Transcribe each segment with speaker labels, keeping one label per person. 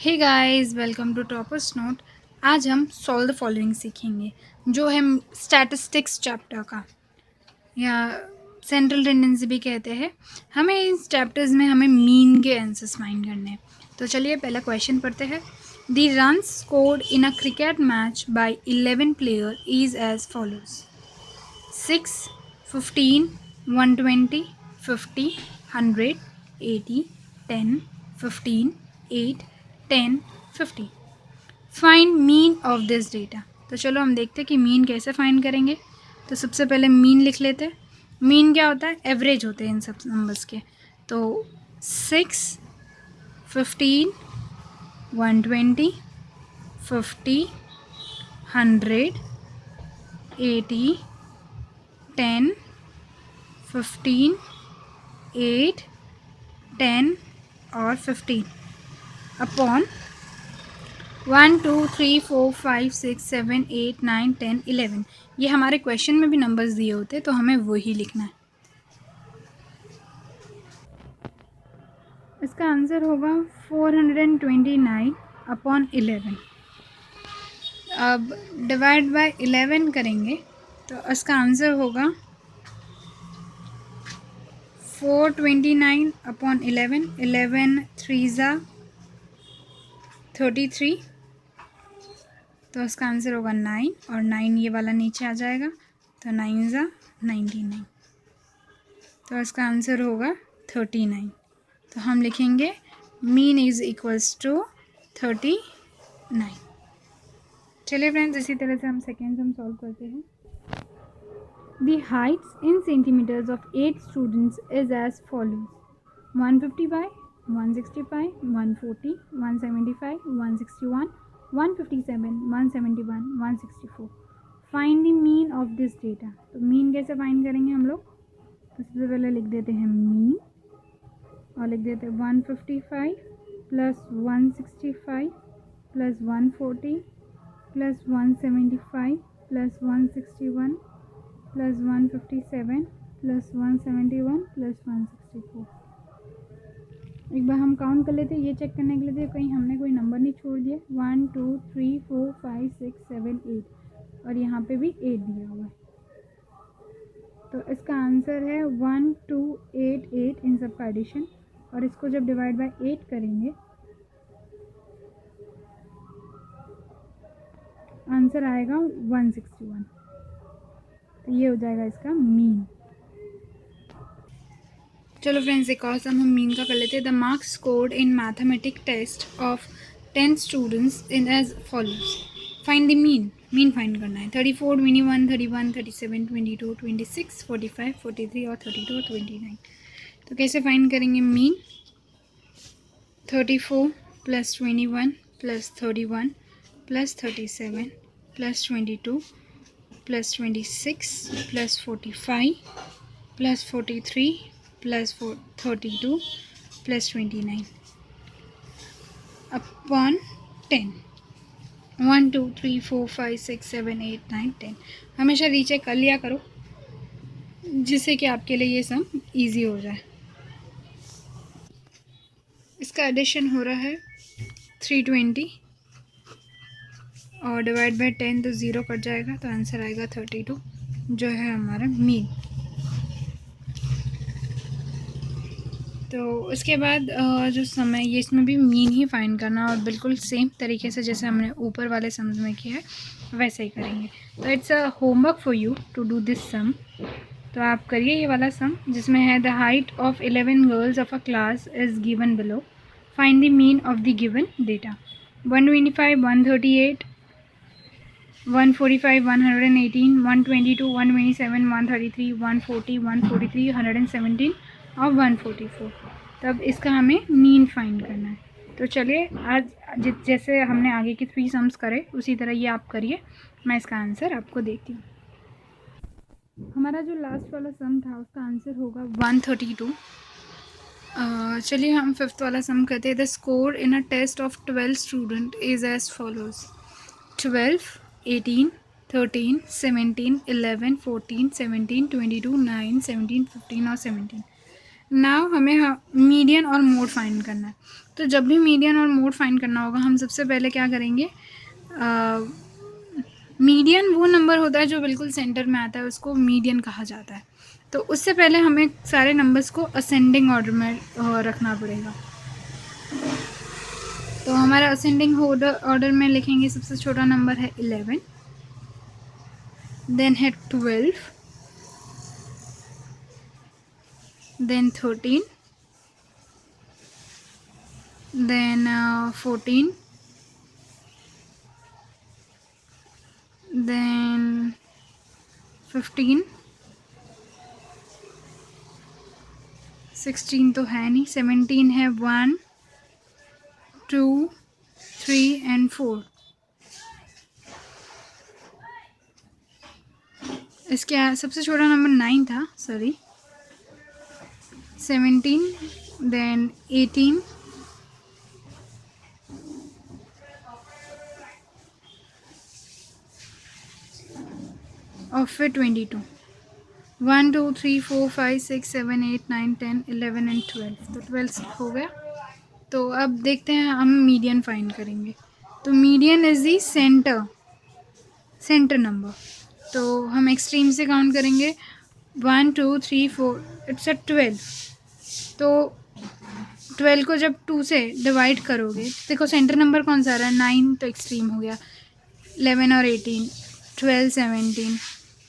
Speaker 1: Hey guys, welcome to Toppers Note. आज हम solve the following सीखेंगे, जो है स्टैटिस्टिक्स चैप्टर का, या सेंट्रल टेंडेंसी भी कहते हैं। हमें इस चैप्टर्स में हमें मीन के आंसर्स फाइंड करने हैं। तो चलिए पहला क्वेश्चन पढ़ते हैं। The run scored in a cricket match by 11 player is as follows: 6, 15, 120, 50, 100, 80, 10, 15, 8, 10, 50। Find mean of this data. तो चलो हम देखते हैं कि मीन कैसे फाइंड करेंगे। तो सबसे पहले मीन लिख लेते हैं। मीन क्या होता है? एवरेज होते हैं इन सब नंबर्स के। तो 6, 15, 120, 50, 100, 80, 10, 15, 8, 10 और 15 अपॉन 1, 2, 3, 4, 5, 6, 7, 8, 9, 10, 11। ये हमारे क्वेश्चन में भी नंबर्स दिए होते हैं, तो हमें वही लिखना है। इसका आंसर होगा 429 अपॉन 11। अब डिवाइड बाय 11 करेंगे तो इसका आंसर होगा 429 अपॉन 11। 11 3 ज़ा 33, तो इसका आंसर होगा 9, और 9 ये वाला नीचे आ जाएगा, तो 9 ज़ा 99, तो इसका आंसर होगा 39। तो हम लिखेंगे मीन इज़ इक्वल्स टू 39। चलिए फ्रेंड्स, इसी तरह से हम सेकेंड सम सॉल्व करते हैं। The heights in centimetres of 8 students is as follows: 155, 165, 140, 175, 161, 157, 171, 164। Find the mean of this data. तो मीन कैसे फाइंड करेंगे हम लोग? तो सबसे पहले लिख देते हैं मीन, और लिख देते हैं 155 plus 165 plus 140 plus 175 plus 161 plus 157 plus 171 plus 164। एक बार हम काउंट कर लेते हैं, ये चेक करने के लिए कहीं हमने कोई नंबर नहीं छोड़ दिया। 1, 2, 3, 4, 5, 6, 7, 8, और यहाँ पे भी 8 दिया हुआ है। तो इसका आंसर है 1, 2, 8, 8, इन सब का एडिशन, और इसको जब डिवाइड बाय 8 करेंगे आंसर आएगा 161। तो ये हो जाएगा इसका मीन। चलो फ्रेंड्स, एक और सम हम मीन का कर लेते हैं। The marks scored in mathematic test of 10 students in as follows: find the mean. Mean find करना है। 34, 21, 31, 37, 22, 26, 45, 43 और 32 और 29। तो कैसे फाइंड करेंगे mean? 34 plus 21 plus 31 plus 37 plus 22 plus 26 plus 45 plus 43 plus 32 plus 29 upon 10। 1, 2, 3, 4, 5, 6, 7, 8, 9, 10। हमेशा रीचेक कर लिया करो, जिससे कि आपके लिए ये सम इजी हो जाए। इसका एडिशन हो रहा है 320, और डिवाइड बाय 10 तो 0 कट जाएगा, तो आंसर आएगा 32, जो है हमारा मीन। तो उसके बाद जो समय, ये इसमें भी मीन ही फाइंड करना, और बिल्कुल सेम तरीके से जैसे हमने ऊपर वाले सम्स में किया है वैसे ही करेंगे। तो it's a homework for you to do this sum. तो आप करिए ये वाला सम, जिसमें है the height of 11 girls of a class is given below. Find the mean of the given data: 125, 138, 145, 118, 122, 127, 133, 140, 143, 117 और 144। तब इसका हमें मीन फाइंड करना है। तो चलिए, आज जैसे हमने आगे की 3 सम्स करे उसी तरह ये आप करिए। मैं इसका आंसर आपको देती हूँ। हमारा जो लास्ट वाला सम था उसका आंसर होगा 132। चलिए हम 5th वाला सम करते हैं। The score in a test of 12 student is as follows: 12, 18, 13, 17, 11, 14, 17, 22, 9, 17, 15 और 17। नाउ हमें मीडियन और मोड फाइंड करना है। तो जब भी मीडियन और मोड फाइंड करना होगा हम सबसे पहले क्या करेंगे, मीडियन वो नंबर होता है जो बिल्कुल सेंटर में आता है, उसको मीडियन कहा जाता है। तो उससे पहले हमें सारे नंबर्स को असेंडिंग ऑर्डर में रखना पड़ेगा। तो हमारा असेंडिंग ऑर्डर में लिखेंगे, सबसे छोटा नंबर है 11, देन है 12, देन 13, देन 14, देन 15, 16 तो है नहीं, 17 है, 1 2 3 एंड 4। इसके सबसे छोटा नंबर 9 था, सॉरी, 17, देन 18, और फिर 22। 1 2 3 4 5 6 7 8 9 10 11 एंड 12। तो 12 हो गया। तो अब देखते हैं, हम मीडियन फाइंड करेंगे। तो median is the centre number. तो हम एक्सट्रीम से काउंट करेंगे, 1 2 3 4, इट्स अ 12। तो 12 को जब 2 से डिवाइड करोगे, देखो सेंटर नंबर कौन सा आ रहा है, 9, तो एक्सट्रीम हो गया। 11 और 18, 12 17,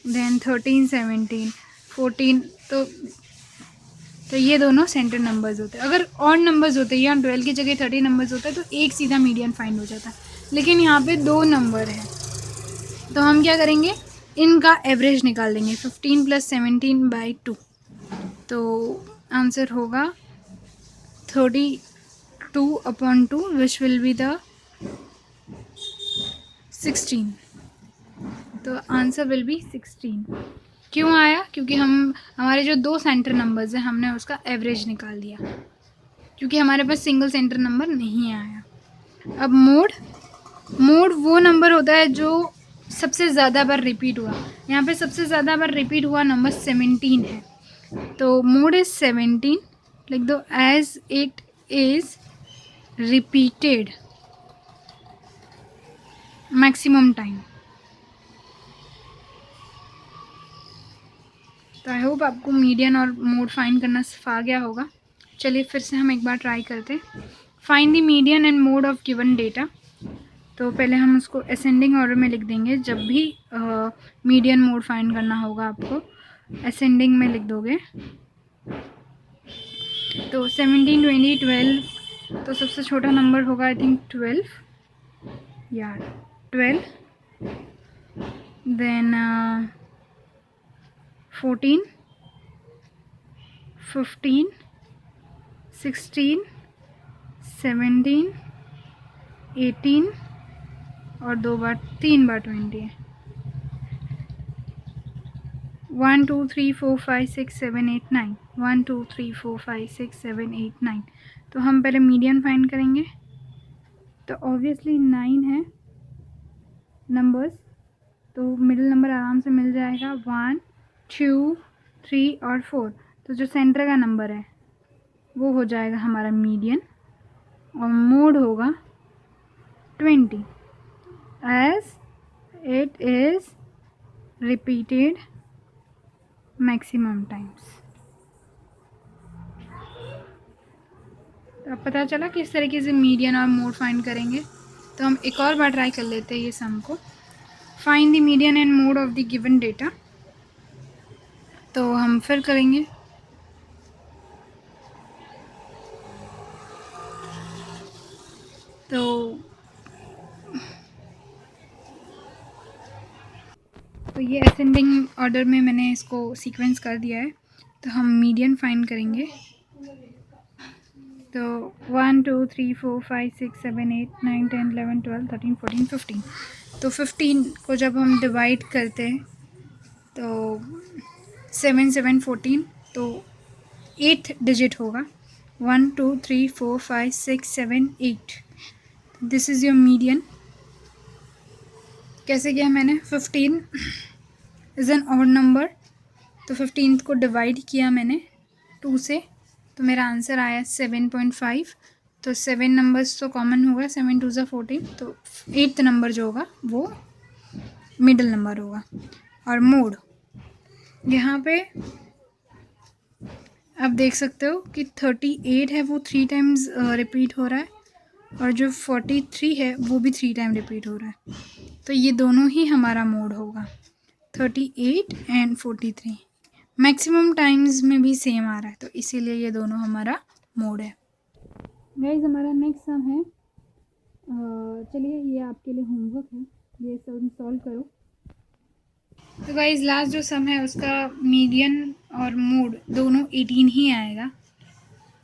Speaker 1: देन 13 17, 14। तो ये दोनों सेंटर नंबर्स होते हैं। अगर ऑड नंबर्स होते या 12 की जगह 30 नंबर्स होते तो एक सीधा मीडियन फाइंड हो जाता, लेकिन यहाँ पे 2 नंबर है। तो हम क्या करेंगे, इनका एवरेज निकाल देंगे, 15 + 17/2। तो आंसर होगा 32/2, विच विल बी द 16। तो आंसर विल बी 16। क्यों आया, क्योंकि हमारे जो 2 सेंटर नंबर्स हैं हमने उसका एवरेज निकाल दिया, क्योंकि हमारे पास सिंगल सेंटर नंबर नहीं आया। अब मोड वो नंबर होता है जो सबसे ज़्यादा बार रिपीट हुआ। यहाँ पे सबसे ज़्यादा बार रिपीट हुआ नंबर 17 है। तो मोड इज़ 17, लिख दो, as it is repeated maximum time. तो आई होप आपको मीडियन और मोड फाइंड करना सिखा गया होगा। चलिए फिर से हम एक बार ट्राई करते हैं। Find the median and mode of given data. तो पहले हम उसको असेंडिंग ऑर्डर में लिख देंगे। जब भी मीडियन मोड फाइंड करना होगा आपको असेंडिंग में लिख दोगे। तो 17 20 12, तो सबसे छोटा नंबर होगा आई थिंक 12, या 12, देन 14 15 16 17 18, और 3 बार 20 है। 1 2 3 4 5 6 7 8 9, 1 2 3 4 5 6 7 8 9। तो हम पहले मीडियन फाइंड करेंगे। तो ऑब्वियसली 9 है नंबर्स, तो मिडिल नंबर आराम से मिल जाएगा, 1 2 3 और 4। तो जो सेंटर का नंबर है वो हो जाएगा हमारा मीडियन, और मोड होगा 20, as it is repeated maximum times. तो अब पता चला किस तरीके से मीडियन और मोड फाइंड करेंगे। तो हम एक और बार ट्राई कर लेते हैं ये सम को। Find the median and mode of the given data. तो हम फिर करेंगे। तो ये असेंडिंग ऑर्डर में मैंने इसको सीक्वेंस कर दिया है। तो हम मीडियन फाइंड करेंगे। तो 1 2 3 4 5 6 7 8 9 10 11 12 13 14 15। तो 15 को जब हम डिवाइड करते हैं तो 7 7 14, तो 8 डिजिट होगा, 1 2 3 4 5 6 7 8। This is your median. कैसे किया मैंने, 15 इज़ एन ऑड नंबर, तो 15 को डिवाइड किया मैंने 2 से, तो मेरा आंसर आया 7.5। तो 7 नंबर्स तो कॉमन होगा, 7 2 14, तो 8th नंबर जो होगा वो मिडल नंबर होगा। और मोड यहाँ पे आप देख सकते हो कि 38 है वो 3 टाइम्स रिपीट हो रहा है, और जो 43 है वो भी 3 टाइम रिपीट हो रहा है। तो ये दोनों ही हमारा मोड होगा, 38 एंड 43। मैक्सिमम टाइम्स में भी सेम आ रहा है, तो इसीलिए ये दोनों हमारा मोड है। गाइज हमारा नेक्स्ट सम है, चलिए ये आपके लिए होमवर्क है, ये सम सॉल्व करो। तो गाइज लास्ट जो सम है उसका मीडियन और मोड दोनों 18 ही आएगा।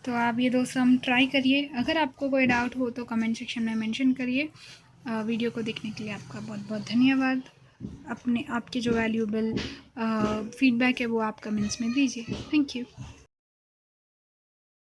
Speaker 1: तो आप ये 2 सम ट्राई करिए। अगर आपको कोई डाउट हो तो कमेंट सेक्शन में मेंशन करिए। वीडियो को देखने के लिए आपका बहुत बहुत धन्यवाद। आपके जो वैल्यूएबल फीडबैक है वो आप कमेंट्स में दीजिए। Thank you.